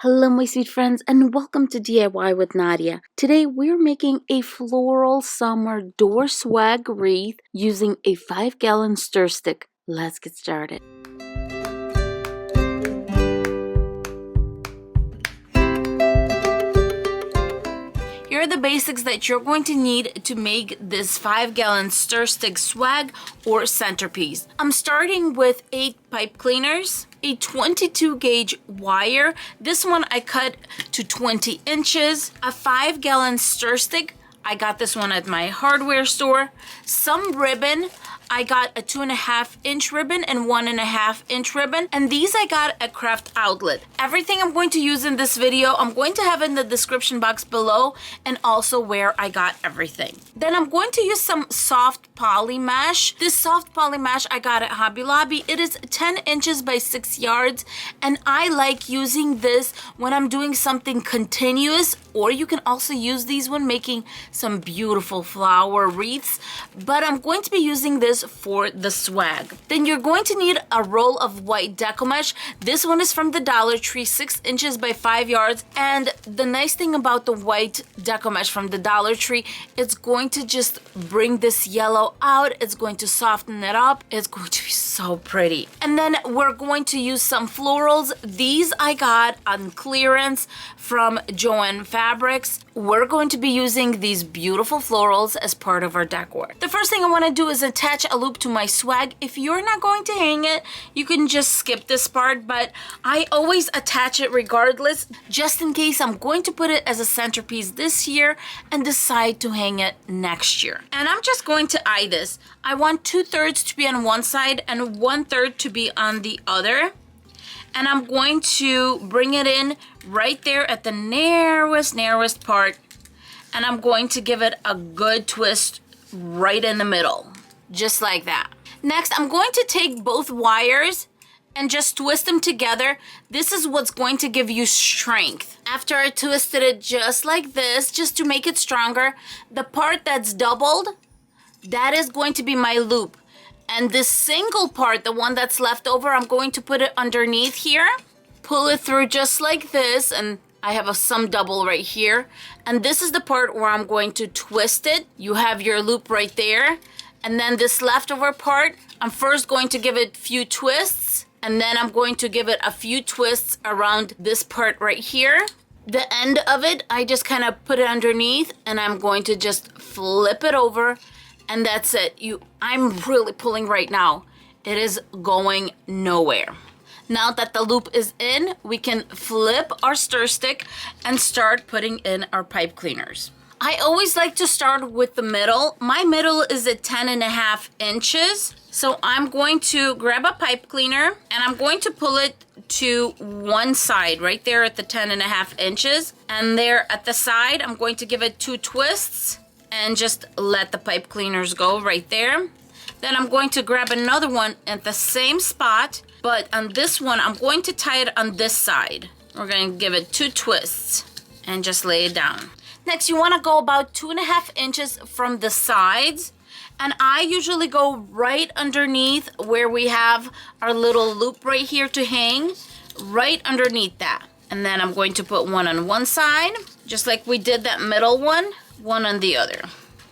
Hello my sweet friends and welcome to DIY with Nadia. Today we're making a floral summer door swag wreath using a 5-gallon stir stick. Let's get started. Here are the basics that you're going to need to make this 5-gallon stir stick swag or centerpiece. I'm starting with 8 pipe cleaners, a 22 gauge wire. This one I cut to 20 inches, a 5-gallon stir stick. I got this one at my hardware store. Some ribbon. I got a 2.5-inch ribbon and 1.5-inch ribbon, and these I got at CraftOutlet. Everything I'm going to use in this video, I'm going to have in the description box below and also where I got everything. Then I'm going to use some soft poly mesh. This soft poly mesh I got at Hobby Lobby. It is 10 inches by 6 yards, and I like using this when I'm doing something continuous, or you can also use these when making some beautiful flower wreaths, but I'm going to be using this for the swag. Then you're going to need a roll of white DECO mesh. This one is from the Dollar Tree, 6 inches by 5 yards, and the nice thing about the white DECO mesh from the Dollar Tree, it's going to just bring this yellow out. It's going to soften it up. It's going to be so pretty. And then we're going to use some florals. These I got on clearance from JoAnn fabrics. We're going to be using these beautiful florals as part of our decor. The first thing I want to do is attach a loop to my swag. If you're not going to hang it, you can just skip this part, but I always attach it regardless, just in case I'm going to put it as a centerpiece this year and decide to hang it next year. And I'm just going to eye this. I want 2/3 to be on one side and 1/3 to be on the other. And I'm going to bring it in right there at the narrowest part, and I'm going to give it a good twist right in the middle, just like that. Next, I'm going to take both wires and just twist them together. This is what's going to give you strength. After I twisted it just like this, just to make it stronger, the part that's doubled, that is going to be my loop. And this single part, the one that's left over, I'm going to put it underneath here, pull it through just like this, and I have some double right here. And this is the part where I'm going to twist it. You have your loop right there. And then this leftover part, I'm first going to give it a few twists, and then I'm going to give it a few twists around this part right here. The end of it, I just kind of put it underneath, and I'm going to just flip it over. And that's it. I'm really pulling right now. It is going nowhere. Now that the loop is in, we can flip our stir stick and start putting in our pipe cleaners. I always like to start with the middle. My middle is at 10.5 inches. So I'm going to grab a pipe cleaner and I'm going to pull it to one side right there at the 10.5 inches. And there at the side, I'm going to give it 2 twists and just let the pipe cleaners go right there. Then I'm going to grab another one at the same spot, but on this one, I'm going to tie it on this side. We're going to give it 2 twists and just lay it down. Next, you want to go about 2.5 inches from the sides, and I usually go right underneath where we have our little loop right here to hang, right underneath that. And then I'm going to put one on one side, just like we did that middle one on the other.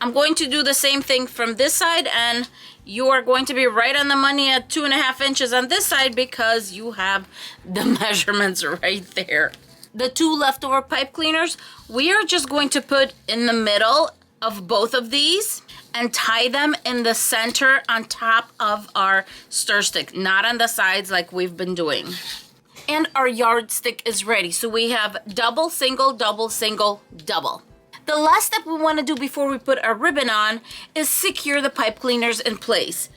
I'm going to do the same thing from this side, and you are going to be right on the money at 2.5 inches on this side because you have the measurements right there. The 2 leftover pipe cleaners, we are just going to put in the middle of both of these and tie them in the center on top of our stir stick, not on the sides like we've been doing. And our yardstick is ready. So we have double, single, double, single, double. The last step we want to do before we put our ribbon on is secure the pipe cleaners in place.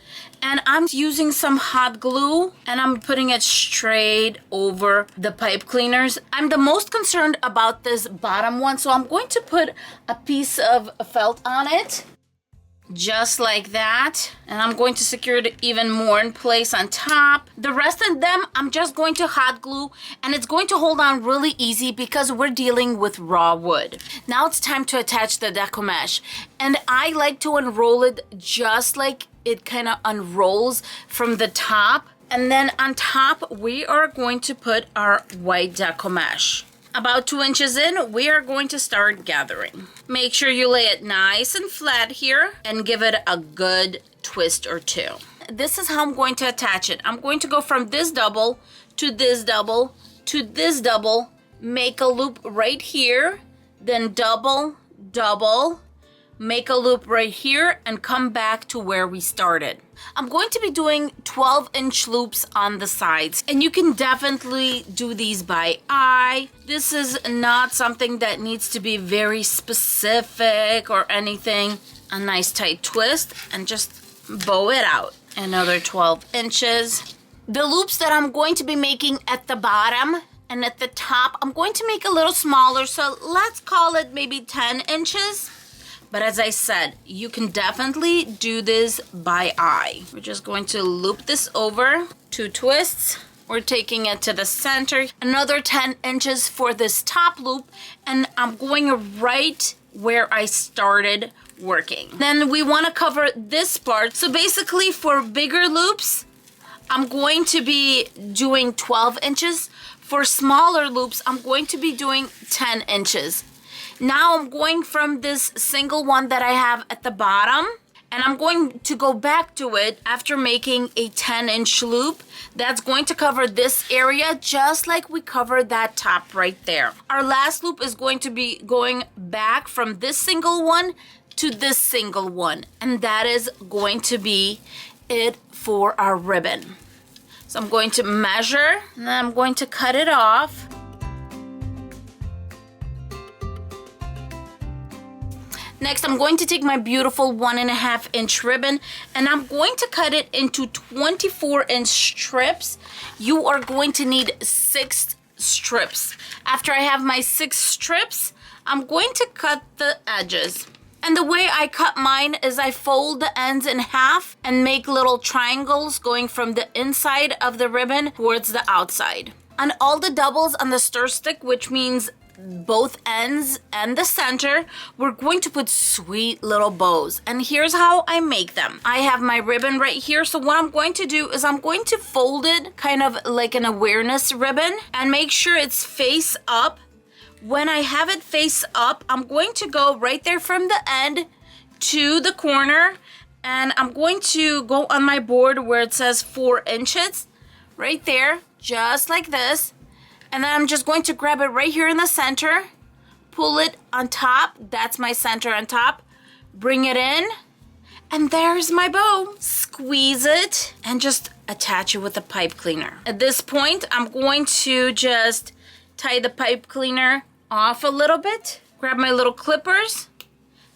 And I'm using some hot glue and I'm putting it straight over the pipe cleaners. I'm the most concerned about this bottom one, so I'm going to put a piece of felt on it. Just like that, and I'm going to secure it even more in place on top. The rest of them I'm just going to hot glue, and it's going to hold on really easy because we're dealing with raw wood. Now it's time to attach the DECO mesh, and I like to unroll it just like it kind of unrolls from the top. And then on top, we are going to put our white deco mesh. About 2 inches in, we are going to start gathering. Make sure you lay it nice and flat here and give it a good twist or two. This is how I'm going to attach it. I'm going to go from this double to this double to this double, make a loop right here, then double, double, make a loop right here, and come back to where we started. I'm going to be doing 12-inch loops on the sides, and you can definitely do these by eye. This is not something that needs to be very specific or anything. A nice tight twist and just bow it out. Another 12 inches. The loops that I'm going to be making at the bottom and at the top, I'm going to make a little smaller, so let's call it maybe 10 inches. But as I said, you can definitely do this by eye. We're just going to loop this over, 2 twists. We're taking it to the center, another 10 inches for this top loop, and I'm going right where I started working. Then we want to cover this part. So basically for bigger loops, I'm going to be doing 12 inches. For smaller loops, I'm going to be doing 10 inches. Now I'm going from this single one that I have at the bottom, and I'm going to go back to it after making a 10-inch loop. That's going to cover this area just like we covered that top right there. Our last loop is going to be going back from this single one to this single one, and that is going to be it for our ribbon. So I'm going to measure, and then I'm going to cut it off. Next, I'm going to take my beautiful 1.5-inch ribbon, and I'm going to cut it into 24-inch strips. You are going to need 6 strips. After I have my 6 strips, I'm going to cut the edges. And the way I cut mine is I fold the ends in half and make little triangles going from the inside of the ribbon towards the outside. On all the doubles on the stir stick, which means both ends and the center, we're going to put sweet little bows. And here's how I make them. I have my ribbon right here, so what I'm going to do is I'm going to fold it kind of like an awareness ribbon and make sure it's face up. When I have it face up, I'm going to go right there from the end to the corner, and I'm going to go on my board where it says 4 inches, right there, just like this. And then I'm just going to grab it right here in the center, pull it on top, that's my center on top, bring it in, and there's my bow. Squeeze it and just attach it with a pipe cleaner. At this point, I'm going to just tie the pipe cleaner off a little bit, grab my little clippers,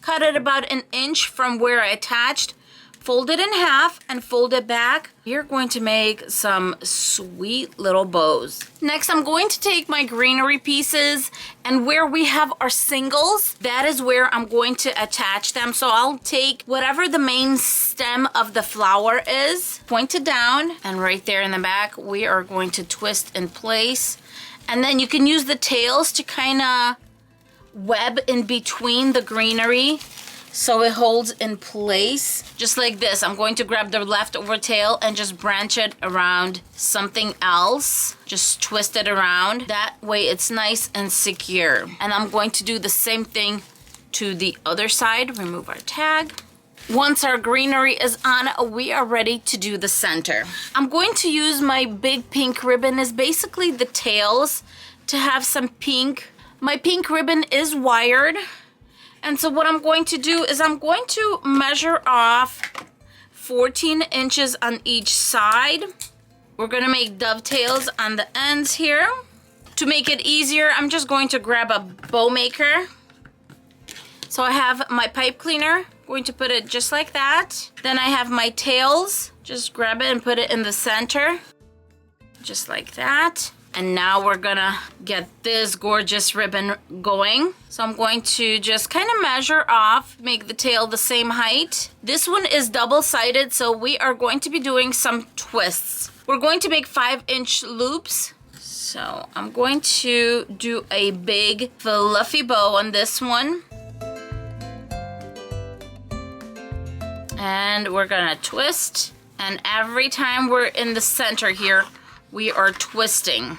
cut it about 1 inch from where I attached, fold it in half and fold it back. You're going to make some sweet little bows. Next, I'm going to take my greenery pieces, and where we have our singles, that is where I'm going to attach them. So I'll take whatever the main stem of the flower is, point it down, and right there in the back, we are going to twist in place. And then you can use the tails to kind of web in between the greenery so it holds in place. Just like this, I'm going to grab the leftover tail and just branch it around something else. Just twist it around. That way it's nice and secure. And I'm going to do the same thing to the other side. Remove our tag. Once our greenery is on, we are ready to do the center. I'm going to use my big pink ribbon as basically the tails to have some pink. My pink ribbon is wired. And so what I'm going to do is I'm going to measure off 14 inches on each side. We're going to make dovetails on the ends here. To make it easier, I'm just going to grab a bow maker. So I have my pipe cleaner. Going to put it just like that. Then I have my tails. Just grab it and put it in the center. Just like that. And now we're gonna get this gorgeous ribbon going. So I'm going to just kind of measure off, make the tail the same height. This one is double-sided, so we are going to be doing some twists. We're going to make 5-inch loops. So I'm going to do a big fluffy bow on this one. And we're gonna twist And every time we're in the center here, we are twisting.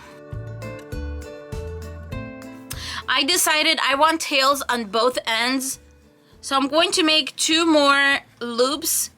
I decided I want tails on both ends, so I'm going to make 2 more loops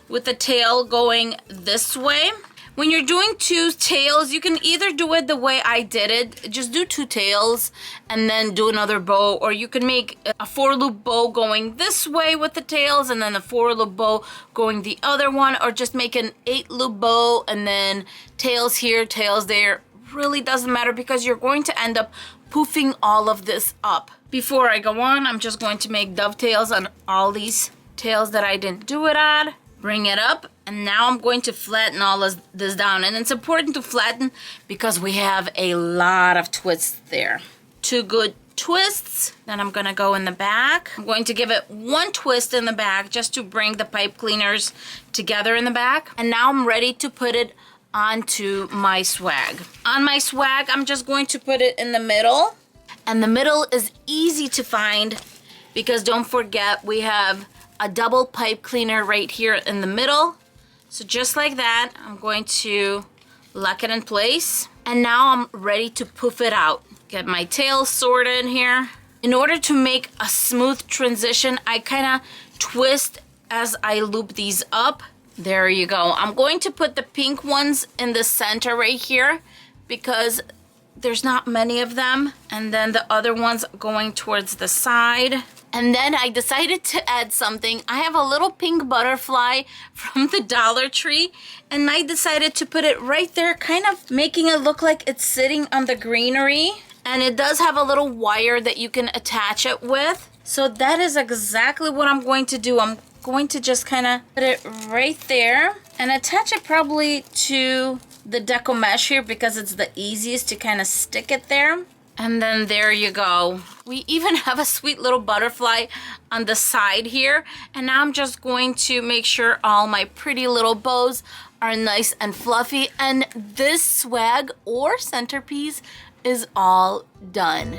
with the tail going this way. When you're doing 2 tails, you can either do it the way I did it, just do 2 tails and then do another bow, or you can make a 4-loop bow going this way with the tails and then a 4-loop bow going the other one, or just make an 8-loop bow and then tails here, tails there. Really doesn't matter because you're going to end up poofing all of this up. Before I go on, I'm just going to make dovetails on all these tails that I didn't do it on. Bring it up, and now I'm going to flatten all of this down. And it's important to flatten because we have a lot of twists there. 2 good twists. Then I'm gonna go in the back. I'm going to give it 1 twist in the back just to bring the pipe cleaners together in the back. And now I'm ready to put it onto my swag. On my swag, I'm just going to put it in the middle. And the middle is easy to find because don't forget we have a double pipe cleaner right here in the middle. So just like that, I'm going to lock it in place. And now I'm ready to poof it out. Get my tail sorted here. In order to make a smooth transition, I kind of twist as I loop these up. There you go. I'm going to put the pink ones in the center right here because there's not many of them. And then the other ones going towards the side. And then I decided to add something. I have a little pink butterfly from the Dollar Tree, and I decided to put it right there, kind of making it look like it's sitting on the greenery. And it does have a little wire that you can attach it with. So that is exactly what I'm going to do. I'm going to just kind of put it right there and attach it probably to the DECO Mesh here because it's the easiest to kind of stick it there. And then there you go. We even have a sweet little butterfly on the side here. And now I'm just going to make sure all my pretty little bows are nice and fluffy. And this swag or centerpiece is all done.